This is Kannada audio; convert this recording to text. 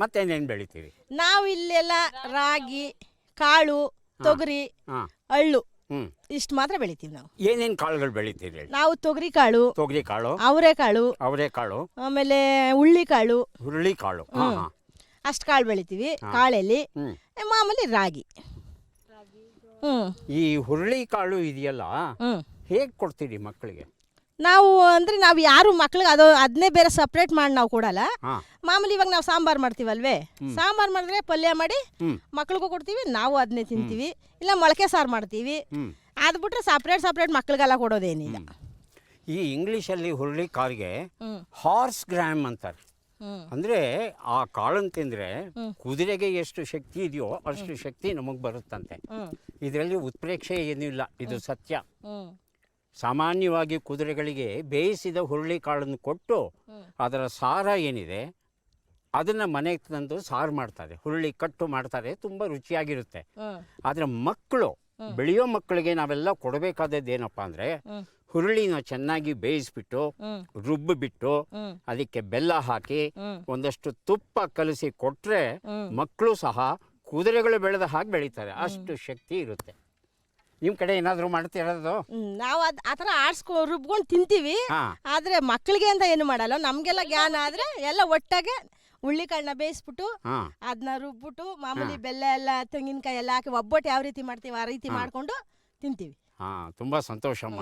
ಮತ್ತೇನೇನು ಬೆಳಿತೀರಿ? ನಾವು ಇಲ್ಲೆಲ್ಲ ರಾಗಿ, ಕಾಳು, ತೊಗರಿ, ಹಾಂ. ಅಳ್ಳು ಹ್ಮ್. ಇಷ್ಟು ಮಾತ್ರ ಬೆಳಿತೀವಿ ನಾವು. ಏನೇನು ಕಾಳುಗಳು ಬೆಳಿತೀರಿ ಹೇಳಿ? ನಾವು ತೊಗರಿ ಕಾಳು, ತೊಗರಿ ಕಾಳು, ಅವರೆಕಾಳು, ಆಮೇಲೆ ಹುಳ್ಳಿಕಾಳು, ಹುರುಳಿಕಾಳು. ಹಾಂ ಹಾಂ. ಅಷ್ಟು ಕಾಳು ಬೆಳಿತೀವಿ. ಕಾಳಲ್ಲಿ ಮಾಮೂಲಿ ರಾಗಿ. ಈ ಹುರುಳಿಕಾಳು ಇದೆಯಲ್ಲ, ಹೇಗೆ ಕೊಡ್ತೀರಿ ಮಕ್ಕಳಿಗೆ? ನಾವು ಅಂದರೆ ನಾವು ಯಾರು ಮಕ್ಳಿಗೆ ಅದನ್ನೇ ಬೇರೆ ಸಪ್ರೇಟ್ ಮಾಡಿ ನಾವು ಕೊಡಲ್ಲ. ಮಾಮೂಲಿ ಇವಾಗ ನಾವು ಸಾಂಬಾರು ಮಾಡ್ತೀವಲ್ವೇ, ಸಾಂಬಾರು ಮಾಡಿದ್ರೆ ಪಲ್ಯ ಮಾಡಿ ಮಕ್ಳಿಗೂ ಕೊಡ್ತೀವಿ, ನಾವು ಅದನ್ನೇ ತಿಂತೀವಿ. ಇಲ್ಲ ಮೊಳಕೆ ಸಾರು ಮಾಡ್ತೀವಿ. ಅದು ಬಿಟ್ರೆ ಸಪ್ರೇಟ್ ಮಕ್ಳಿಗೆಲ್ಲ ಕೊಡೋದೇನಿಲ್ಲ. ಈ ಇಂಗ್ಲೀಷಲ್ಲಿ ಹುರುಳಿಕಾಳಿಗೆ ಹಾರ್ಸ್ ಗ್ರಾಮ್ ಅಂತಾರೆ. ಅಂದರೆ ಆ ಕಾಳನ್ನು ತಿಂದರೆ ಕುದುರೆಗೆ ಎಷ್ಟು ಶಕ್ತಿ ಇದೆಯೋ ಅಷ್ಟು ಶಕ್ತಿ ನಮಗೆ ಬರುತ್ತಂತೆ. ಇದರಲ್ಲಿ ಉತ್ಪ್ರೇಕ್ಷೆ ಏನೂ ಇಲ್ಲ, ಇದು ಸತ್ಯ. ಸಾಮಾನ್ಯವಾಗಿ ಕುದುರೆಗಳಿಗೆ ಬೇಯಿಸಿದ ಹುರುಳಿಕಾಳನ್ನು ಕೊಟ್ಟು ಅದರ ಸಾರ ಏನಿದೆ ಅದನ್ನು ಮನೆಗೆ ತಂದು ಸಾರು ಮಾಡ್ತಾರೆ, ಹುರುಳಿ ಕಟ್ಟು ಮಾಡ್ತಾರೆ, ತುಂಬ ರುಚಿಯಾಗಿರುತ್ತೆ. ಆದರೆ ಮಕ್ಕಳು, ಬೆಳೆಯೋ ಮಕ್ಕಳಿಗೆ ನಾವೆಲ್ಲ ಕೊಡಬೇಕಾದದ್ದು ಏನಪ್ಪ ಅಂದರೆ, ಹುರುಳಿನ ಚೆನ್ನಾಗಿ ಬೇಯಿಸ್ಬಿಟ್ಟು ರುಬ್ಬಿಬಿಟ್ಟು ಅದಕ್ಕೆ ಬೆಲ್ಲ ಹಾಕಿ ಒಂದಷ್ಟು ತುಪ್ಪ ಕಲಸಿ ಕೊಟ್ಟರೆ ಮಕ್ಕಳು ಸಹ ಕುದುರೆಗಳು ಬೆಳೆದ ಹಾಗೆ ಬೆಳೀತಾರೆ, ಅಷ್ಟು ಶಕ್ತಿ ಇರುತ್ತೆ. ನಿಮ್ಮ ಕಡೆ ಏನಾದರೂ ಮಾಡ್ತಿರೋದು? ನಾವು ಆ ಥರ ರುಬ್ಕೊಂಡು ತಿಂತೀವಿ. ಆದರೆ ಮಕ್ಕಳಿಗೆ ಅಂತ ಏನು ಮಾಡಲ್ಲ. ನಮಗೆಲ್ಲ ಜ್ಞಾನ ಆದರೆ ಎಲ್ಲ ಒಟ್ಟಾಗೆ ಹುಳ್ಳಿಕಾಳನ್ನ ಬೇಯಿಸ್ಬಿಟ್ಟು ಅದನ್ನ ರುಬ್ಬಿಟ್ಟು ಮಾಮೂಲಿ ಬೆಲ್ಲ ಎಲ್ಲ ತೆಂಗಿನಕಾಯಿ ಎಲ್ಲ ಹಾಕಿ ಒಬ್ಬಟ್ಟು ಯಾವ ರೀತಿ ಮಾಡ್ತೀವಿ ಆ ರೀತಿ ಮಾಡಿಕೊಂಡು ತಿಂತೀವಿ. ತುಂಬ ಸಂತೋಷಮ್ಮ.